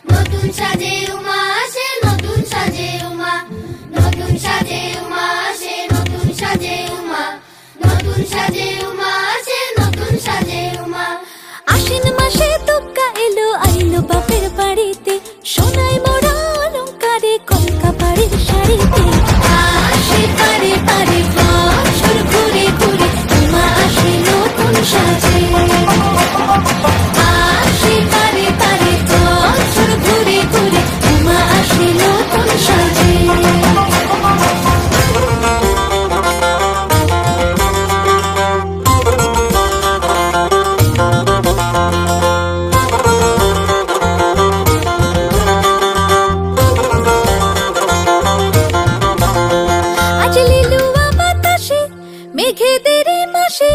নতুন সাজে উমা আসে, নতুন সাজে উমা, নতুন সাজে উমা আসে, নতুন সাজে উমা, নতুন সাজে উমা আসে, নতুন সাজে উমা। আশ্বিন মাসে দুর্গা এলো, আইলো বাপের বাড়িতে, সোনায় মোড়া অলংকারে কলকা বাড়ির শাড়িতে। আসে পারে পারে বছর ঘুরে ঘুরে, উমা আসে নতুন সাজে। আসে পারে পারে বছর ঘুরে ঘুরে, উমা আসে নতুন সাজে। মেঘেদের মাসে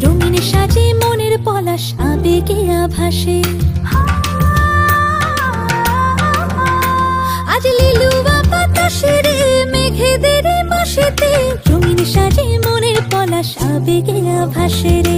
রঙিন সাজে মনের পলাশ আবেগে আভাসে। আজ লিলুয়া বাতাসে রে, মেঘেদের মাসেতে রঙিন সাজে মনের পলাশ আবেগে আভাসে রে।